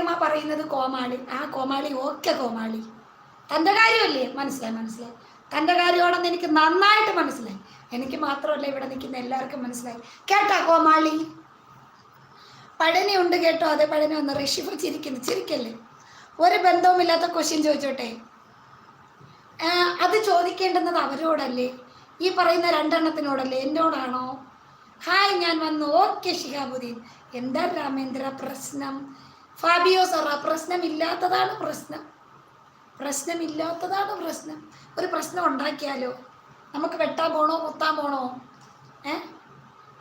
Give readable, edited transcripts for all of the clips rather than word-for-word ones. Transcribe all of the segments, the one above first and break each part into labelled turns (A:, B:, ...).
A: കാര്യമാ പറയുന്നത് കോമാളി. ആ കോമാളി ഓക്കെ കോമാളി. തൻ്റെ കാര്യമല്ലേ? മനസ്സിലായി. തൻ്റെ കാര്യമാണെന്ന് എനിക്ക് നന്നായിട്ട് മനസ്സിലായി. എനിക്ക് മാത്രമല്ല ഇവിടെ നിൽക്കുന്ന എല്ലാവർക്കും മനസ്സിലായി. കേട്ടാ കോമാളി? പഴനി ഉണ്ട് കേട്ടോ. അതെ പഴനി വന്ന് ഋഷിഫ ചിരിക്കല്ലേ. ഒരു ബന്ധവുമില്ലാത്ത ക്വസ്റ്റ്യൻ ചോദിച്ചോട്ടെ? അത് ചോദിക്കേണ്ടുന്നത് അവരോടല്ലേ? ഈ പറയുന്ന രണ്ടെണ്ണത്തിനോടല്ലേ? എന്നോടാണോ? ഹായ് ഞാൻ വന്നു. ഓക്കെ ഷിഹാബുദ്ദീൻ. എന്താ രാമേന്ദ്ര പ്രശ്നം? ഫാബിയോ സൊറ പ്രശ്നമില്ലാത്തതാണ് പ്രശ്നം. ഒരു പ്രശ്നം ഉണ്ടാക്കിയാലോ? നമുക്ക് വെട്ടാൻ പോണോ കുത്താൻ പോണോ?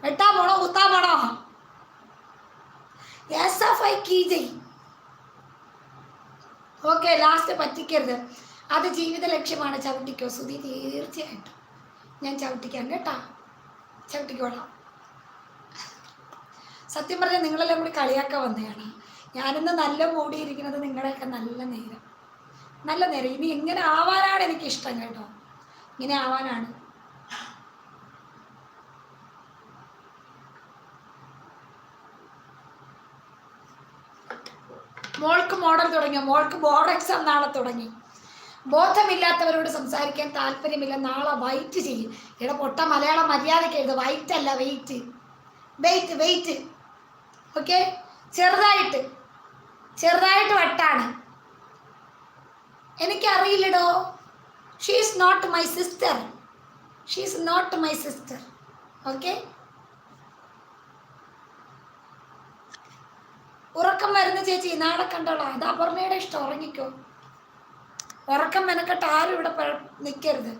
A: വെട്ടാൻ പോണോ കുത്താൻ പോണോ? ഓക്കെ ലാസ്റ്റ് പറ്റിക്കരുത്. അത് ജീവിത ലക്ഷ്യമാണ്. ചവിട്ടിക്കോ സുധി. തീർച്ചയായിട്ടും ഞാൻ ചവിട്ടിക്കാം കേട്ടാ. ചവിട്ടിക്കോളാം. സത്യം പറഞ്ഞാൽ നിങ്ങളെല്ലാം കൂടി കളിയാക്കാൻ വന്നതാണ്. ഞാനിന്ന് നല്ല മൂടിയിരിക്കുന്നത് നിങ്ങളെയൊക്കെ നല്ല നേരം. ഇനി ഇങ്ങനെ ആവാനാണ് എനിക്കിഷ്ടം കേട്ടോ. ഇങ്ങനെ ആവാനാണ്. മോൾക്ക് മോഡൽ തുടങ്ങിയോ? മോൾക്ക് ബോർഡ് എക്സാം നാളെ തുടങ്ങി. ബോധമില്ലാത്തവരോട് സംസാരിക്കാൻ താല്പര്യമില്ല. നാളെ വൈറ്റ് ചെയ്യും. ഇവിടെ പൊട്ട മലയാളം മര്യാദയ്ക്ക് എഴുതുക. വൈറ്റ് അല്ല വെയിറ്റ്. ഓക്കെ ചെറുതായിട്ട് വട്ടാണ്. എനിക്കറിയില്ലടോ. She's not my sister. Okay ഉറക്കം വരുന്ന ചേച്ചി നാളെ കണ്ടോളാം. അത് അപർണയുടെ ഇഷ്ടം. ഉറങ്ങിക്കോ. ഉറക്കം മെനക്കെട്ട് ആരും ഇവിടെ നിൽക്കരുത്.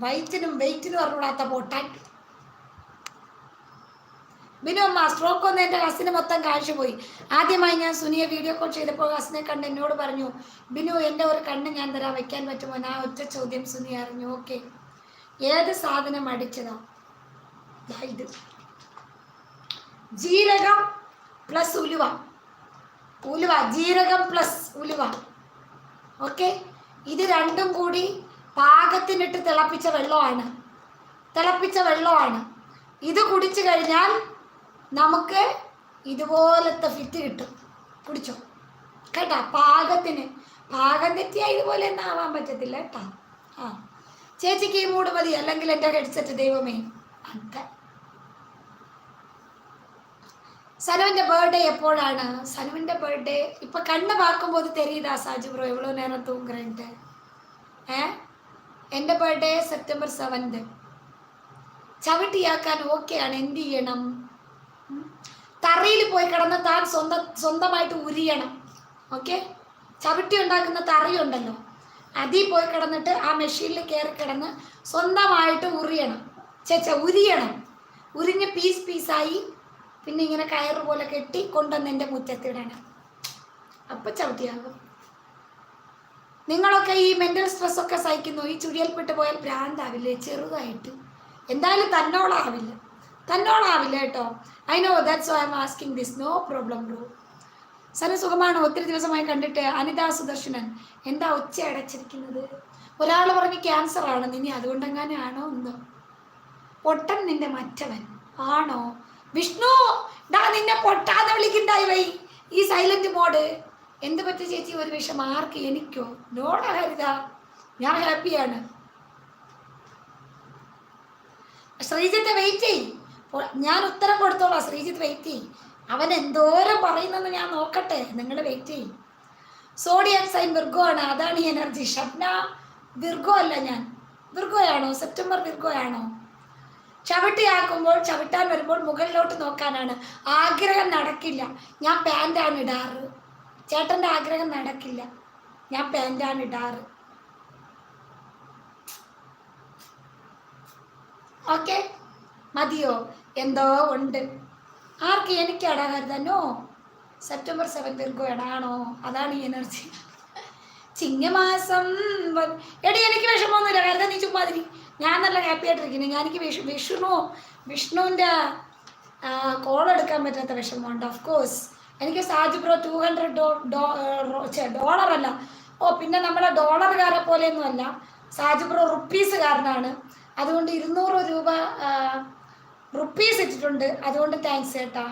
A: വെയിറ്റിനും അറിഞ്ഞൂടാത്ത പൊട്ടാൻ. ബിനു അമ്മ സ്ട്രോക്ക് വന്ന് എൻ്റെ കസിന് മൊത്തം കാഴ്ച പോയി. ആദ്യമായി ഞാൻ സുനിയെ വീഡിയോ കോൾ ചെയ്തപ്പോൾ കസിനെ കണ്ട് എന്നോട് പറഞ്ഞു, ബിനു എൻ്റെ ഒരു കണ്ണ് ഞാൻ തരാൻ വയ്ക്കാൻ പറ്റുമോ? ഞാൻ ഒറ്റ ചോദ്യം സുനി അറിഞ്ഞു. ഓക്കെ ഏത് സാധനം അടിച്ചതാ? ഇത് ജീരകം പ്ലസ് ഉലുവ. ജീരകം പ്ലസ് ഉലുവ. ഓക്കെ ഇത് രണ്ടും കൂടി പാകത്തിനിട്ട് തിളപ്പിച്ച വെള്ളമാണ്. ഇത് കുടിച്ചു കഴിഞ്ഞാൽ നമുക്ക് ഇതുപോലത്തെ ഫിറ്റ് കിട്ടും. കുടിച്ചോ കേട്ടാ. പാകം തെറ്റിയാ ഇതുപോലെ ഒന്നും ആവാൻ പറ്റത്തില്ല കേട്ടാ. ചേച്ചിക്ക് ഈ മൂട് മതി, അല്ലെങ്കിൽ എൻ്റെ ഹെഡ്സെറ്റ്. ദൈവമേ. അതെ സനുവിൻ്റെ ബർത്ത്ഡേ എപ്പോഴാണ്? സനുവിൻ്റെ ബർത്ത്ഡേ ഇപ്പം കണ്ണ് പാക്കുമ്പോൾ തെരീതാ സാജു ബ്രോ എവ്വളോ നേരം തൂങ്ങുറേണ്ട്. എൻ്റെ ബർത്ത്ഡേ സെപ്റ്റംബർ 7. ചവിട്ടിയാക്കാൻ ഓക്കെയാണ്. എന്ത് ചെയ്യണം? തറയിൽ പോയി കിടന്ന് താൻ സ്വന്തമായിട്ട് ഉരിയണം. ഓക്കെ ചവിട്ടി ഉണ്ടാക്കുന്ന തറയുണ്ടല്ലോ, അതിൽ പോയി കിടന്നിട്ട് ആ മെഷീനിൽ കയറി കിടന്ന് സ്വന്തമായിട്ട് ഉരിയണം. ഉരിഞ്ഞ് പീസായി പിന്നെ ഇങ്ങനെ കയറ് പോലെ കെട്ടി കൊണ്ടുവന്ന് എൻ്റെ മുറ്റത്തിടണം. അപ്പം ചവിട്ടിയാകും. നിങ്ങളൊക്കെ ഈ മെൻ്റൽ സ്ട്രെസ്സൊക്കെ സഹിക്കുന്നു. ഈ ചുഴിയൽപ്പെട്ട് പോയാൽ ഭ്രാന്താവില്ലേ? ചെറുതായിട്ട്. എന്തായാലും തന്നോളാവില്ല കേട്ടോ. I know that's why I am asking this. No problem bro. Sana സുഖമാണോ? ഒത്തിരി ദിവസമായി കണ്ടിട്ട്. അനിതാ സുദർശനൻ എന്താ ഒച്ച അടച്ചിരിക്കുന്നത്? ഒരാൾ പറഞ്ഞ് ക്യാൻസർ ആണെന്ന്. ഇനി അതുകൊണ്ടെങ്ങാനും ആണോ എന്തോ? പൊട്ടൻ നിന്റെ മറ്റവൻ ആണോ? വിഷ്ണു ഡാ നിന്നെ പൊട്ടാന്ന് വിളിക്കണ്ടായി വൈ ഈ സൈലന്റ് മോഡ്. എന്ത് പറ്റി ചേച്ചി? ഒരു വിഷം ആർക്ക്? എനിക്കോ? നോടാ ഹരിത, ഞാൻ ഹാപ്പിയാണ്. ശ്രീജിത്ത് വെയിറ്റ് ചെയ്, ഞാൻ ഉത്തരം കൊടുത്തോളാം. ശ്രീജിത്ത് വെയിറ്റ് ചെയ്. അവൻ എന്തോരം പറയുന്നെന്ന് ഞാൻ നോക്കട്ടെ. നിങ്ങൾ വെയിറ്റ് ചെയ്യും. സോഡിയം സൈൻ വിർഗോ ആണ്, അതാണ് ഈ എനർജി. ഷബ്ന വിർഗോ അല്ല. ഞാൻ വിർഗോയാണോ? സെപ്റ്റംബർ വിർഗോയാണോ? ചവിട്ടാൻ വരുമ്പോൾ മുകളിലോട്ട് നോക്കാനാണ് ആഗ്രഹം. നടക്കില്ല. ഞാൻ പാൻ്റാണ് ഇടാറ്. ചേട്ടൻ്റെ ആഗ്രഹം നടക്കില്ല. ഞാൻ പാൻ്റാണ് ഇടാറ്. ഓക്കെ മതിയോ? എന്തോ ഉണ്ട്. ആർക്ക്? എനിക്ക് അടാകരുതന്നോ. September 7 Virgo ഇടാണോ? അതാണ് ഈ എനർജി. ചിങ്ങമാസം എടി എനിക്ക് വിഷമമൊന്നുമില്ല. കരുതാ നീ ചുമ്മാതിരി. ഞാൻ നല്ല ഹാപ്പി ആയിട്ടിരിക്കുന്നു. എനിക്ക് വിഷ്ണുവിൻ്റെ കോൾ എടുക്കാൻ പറ്റാത്ത വിഷമമുണ്ട്. ഓഫ് കോഴ്സ് എനിക്ക് സാജു ബ്രോ $200 അല്ല. ഓ പിന്നെ നമ്മുടെ ഡോളറുകാരെ പോലെയൊന്നും അല്ല. സാജു ബ്രോ റുപ്പീസുകാരനാണ്. അതുകൊണ്ട് 200 രൂപ റുപ്പീസ് ഇട്ടിട്ടുണ്ട്. അതുകൊണ്ട് താങ്ക്സ് ചേട്ടാ.